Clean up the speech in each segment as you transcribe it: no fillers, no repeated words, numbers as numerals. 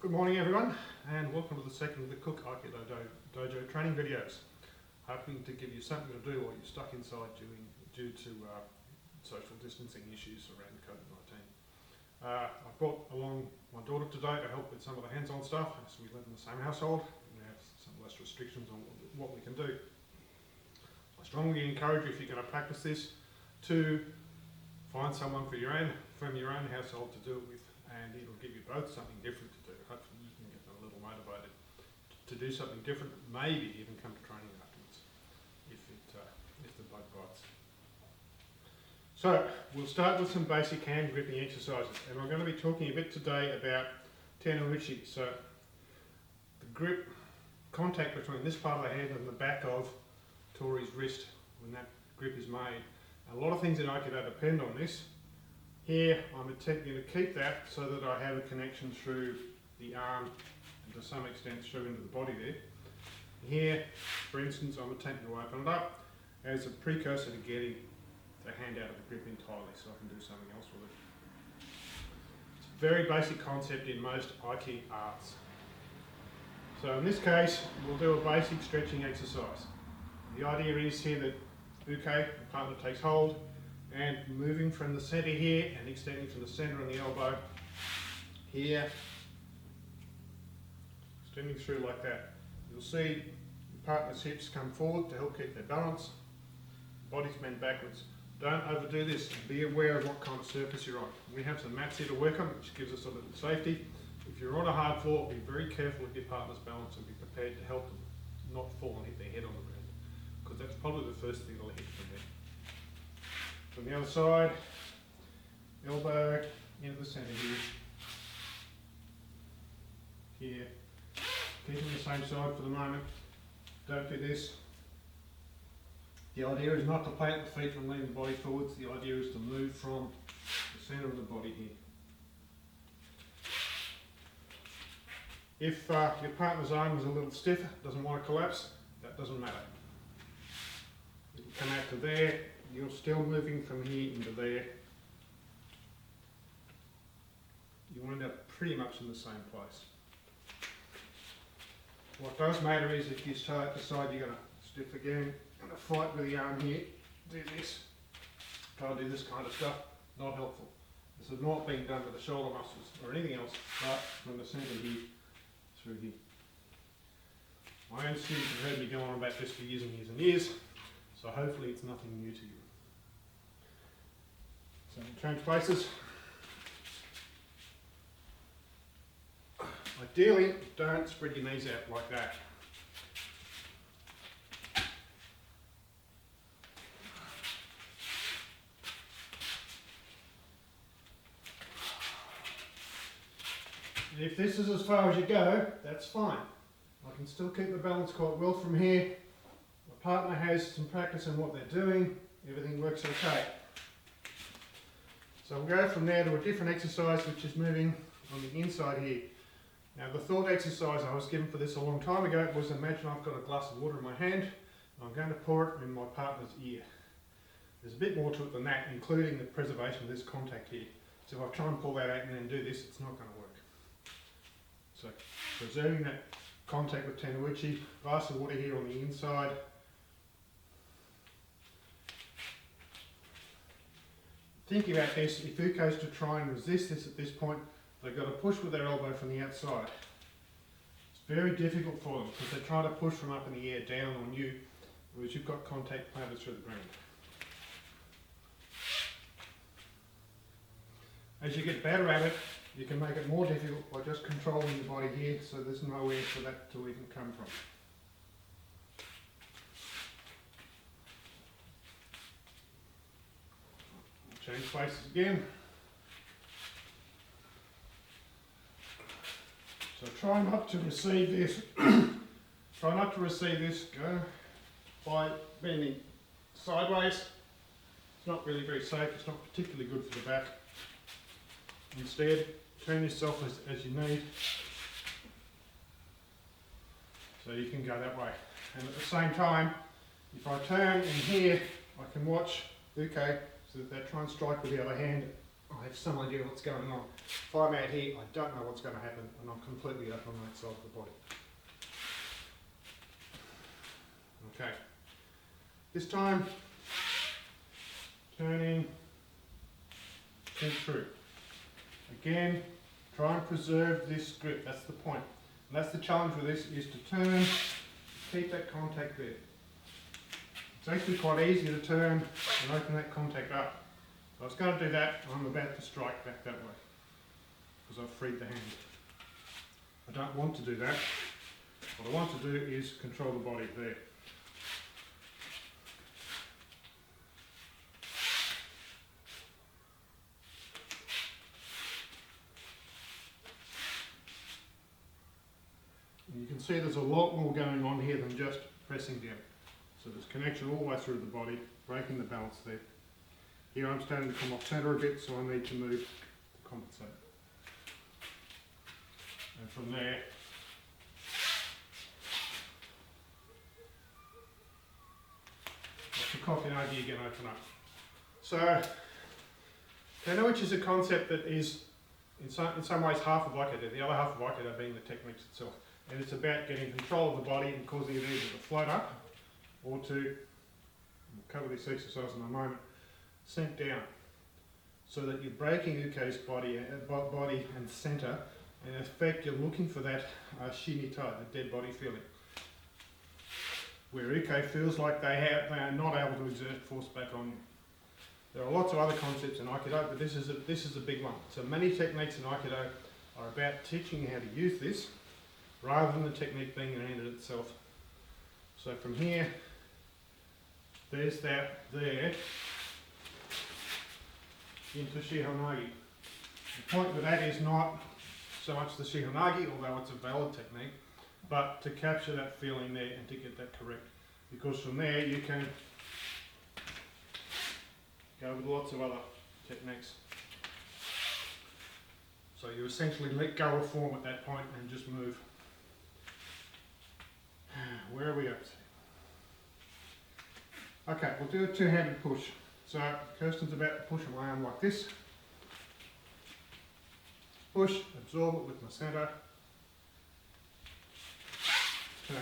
Good morning everyone, and welcome to the second of the Cook Aikido Dojo training videos. Hoping to give you something to do while you're stuck inside due to social distancing issues around COVID-19. I've brought along my daughter today to help with some of the hands-on stuff, as we live in the same household and we have some less restrictions on what we can do. I strongly encourage you, if you're going to practice this, to find someone from your own household to do it with, and it'll give you both something different to do. Hopefully you can get a little motivated to do something different, maybe even come to training afterwards, if the bug bites. So we'll start with some basic hand gripping exercises, and I'm going to be talking a bit today about Tenouchi. So the grip, contact between this part of the hand and the back of Tori's wrist when that grip is made. A lot of things in Aikido depend on this. Here I'm attempting to keep that so that I have a connection through the arm and to some extent through into the body there. Here, for instance, I'm attempting to open it up as a precursor to getting the hand out of the grip entirely so I can do something else with it. It's a very basic concept in most Aikido arts. So in this case, we'll do a basic stretching exercise. The idea is here that the partner takes hold, and moving from the centre here and extending from the centre on the elbow here, extending through like that. You'll see the partner's hips come forward to help keep their balance, body's bent backwards. Don't overdo this, and be aware of what kind of surface you're on. We have some mats here to work on, which gives us a little safety. If you're on a hard floor, be very careful of your partner's balance and be prepared to help them not fall and hit their head on the ground, because that's probably the first thing they'll hit from there. From the other side, elbow into the centre here, keeping the same side for the moment. Don't do this. The idea is not to plant the feet and lean the body forwards, the idea is to move from the centre of the body here. If your partner's arm is a little stiff, doesn't want to collapse, that doesn't matter. It'll come out to there. You're still moving from here into there. You wind up pretty much in the same place. What does matter is if you decide you're going to stiff again, going to fight with the arm here, do this, try to do this kind of stuff, not helpful. This is not being done with the shoulder muscles or anything else, but from the centre here through here. My own students have heard me go on about this for years and years and years, so hopefully it's nothing new to you. So we'll change places. Ideally, don't spread your knees out like that. And if this is as far as you go, that's fine. I can still keep the balance quite well from here. My partner has some practice in what they're doing. Everything works okay. So we'll go from there to a different exercise, which is moving on the inside here. Now the thought exercise I was given for this a long time ago was, imagine I've got a glass of water in my hand and I'm going to pour it in my partner's ear. There's a bit more to it than that, including the preservation of this contact here. So if I try and pull that out and then do this, it's not going to work. So preserving that contact with Tenouchi, glass of water here on the inside. Thinking about this, if Uko's to try and resist this at this point, they've got to push with their elbow from the outside. It's very difficult for them because they try to push from up in the air down on you, whereas you've got contact planted through the ground. As you get better at it, you can make it more difficult by just controlling the body here so there's nowhere for that to even come from. Change places again. So try not to receive this. Try not to receive this. Go by bending sideways. It's not really very safe. It's not particularly good for the back. Instead, turn yourself as you need. So you can go that way. And at the same time, if I turn in here, I can watch Uko so that they try and strike with the other hand I have some idea what's going on. If I'm out here, I don't know what's going to happen, and I'm completely open on that side of the body. Okay. This time, turning, pull through. Again, try and preserve this grip. That's the point. And that's the challenge with this, is to turn, keep that contact there. It's actually quite easy to turn and open that contact up. I was going to do that, and I'm about to strike back that way, because I've freed the hand. I don't want to do that. What I want to do is control the body there. And you can see there's a lot more going on here than just pressing down. So there's connection all the way through the body, breaking the balance there. Here I'm starting to come off centre a bit, so I need to move to compensate. And from there, the Kokenagi again open up. So, Tenouchi is a concept that is in some ways half of Aikido, the other half of Aikido being the techniques itself. And it's about getting control of the body and causing it either to float up or to, we'll cover this exercise in a moment, sink down. So that you're breaking Uke's body and centre, and in effect you're looking for that shinito, the dead body feeling. Where Uke feels like they are not able to exert force back on you. There are lots of other concepts in Aikido, but this is a big one. So many techniques in Aikido are about teaching you how to use this, rather than the technique being an end in itself. So from here, there's that there, into Shihonagi. The point with that is not so much the Shihonagi, although it's a valid technique, but to capture that feeling there and to get that correct. Because from there you can go with lots of other techniques. So you essentially let go of form at that point and just move. Where are we up to? Okay, we'll do a two-handed push. So Kirsten's about to push my arm like this. Push, absorb it with my centre. Turn.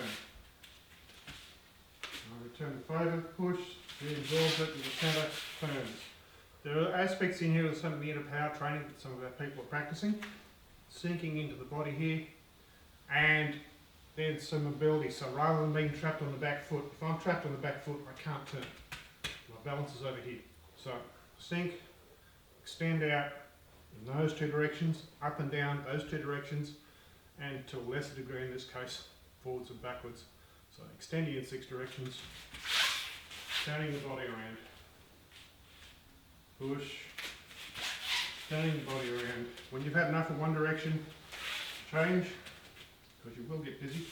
I return the favour, push, reabsorbs it with the centre, turns. There are aspects in here of some of the inner power training that some of our people are practicing. Sinking into the body here, and then some mobility. So rather than being trapped on the back foot, if I'm trapped on the back foot, I can't turn. My balance is over here. So sink, extend out in those two directions, up and down those two directions, and to a lesser degree in this case, forwards and backwards. So extending in 6 directions, turning the body around, push, turning the body around. When you've had enough of one direction, change, because you will get busy.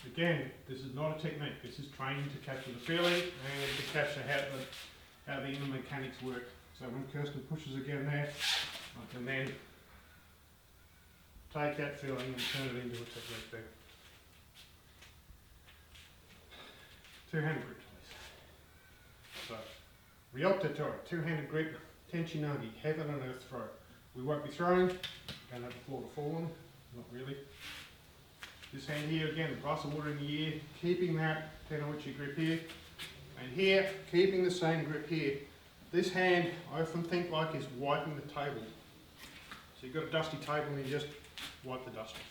Again, this is not a technique, this is training to capture the feeling and to capture how the inner mechanics work. So when Kirsten pushes again there, I can then take that feeling and turn it into a technique there. Two-handed grip, please. So, Ryokta Tora, two-handed grip, Tenchinagi, heaven and earth throw. We won't be throwing, don't have the floor to fall on, not really. This hand here again, a glass of water in the ear, keeping that Tenouchi grip here, and here, keeping the same grip here. This hand, I often think like is wiping the table. So you've got a dusty table and you just wipe the dust off.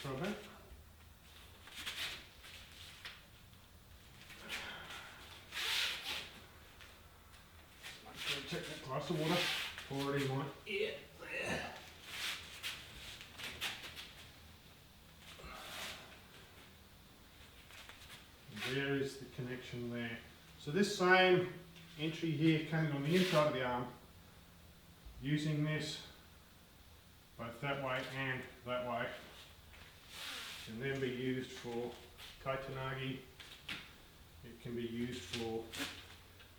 Try that. Check that glass of water, pour it in my ear there. And there is the connection there. So this same entry here coming on the inside of the arm, using this both that way and that way. Can then be used for kaitanagi. It can be used for,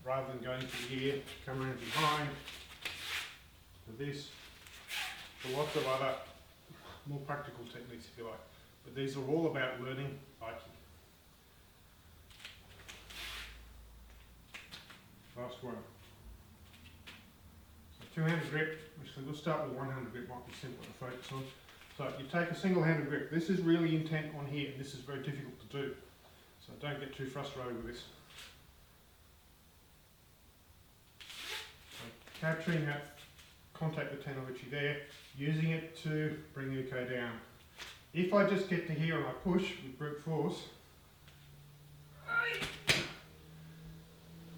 rather than going to here, come around behind to this, for lots of other more practical techniques if you like. But these are all about learning Aiki. Last one. So two-handed grip, actually we'll start with one-handed grip, might be simpler to focus on. So you take a single-handed grip. This is really intent on here, and this is very difficult to do. So don't get too frustrated with this. So capturing that contact with Tenouchi there, using it to bring Uko down. If I just get to here and I push with brute force,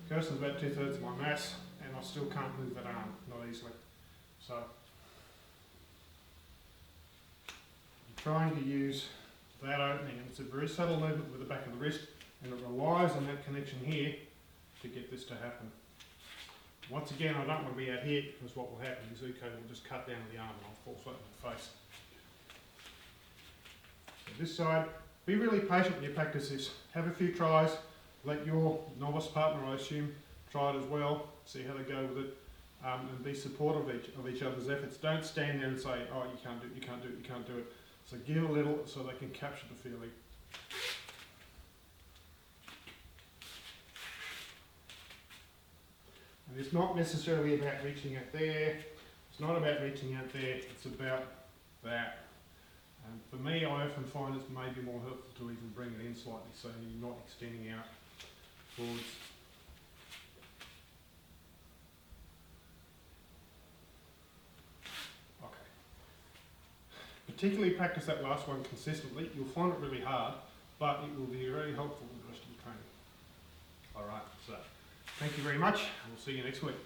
person's about 2/3 of my mass, and I still can't move that arm, not easily. So I'm trying to use that opening, and it's a very subtle movement with the back of the wrist, and it relies on that connection here to get this to happen. Once again, I don't want to be out here, because what will happen is Uko will just cut down the arm and I'll fall flat on the face. So this side, be really patient when you practice this. Have a few tries, let your novice partner, I assume, try it as well, see how they go with it, and be supportive of each other's efforts. Don't stand there and say, oh, you can't do it, you can't do it, you can't do it. So give a little so they can capture the feeling. And it's not necessarily about reaching out there, it's not about reaching out there, it's about that. And for me, I often find it's maybe more helpful to even bring it in slightly so you're not extending out forwards. Okay. Particularly practice that last one consistently. You'll find it really hard, but it will be very helpful in the rest of your training. Alright, so thank you very much. We'll see you next week.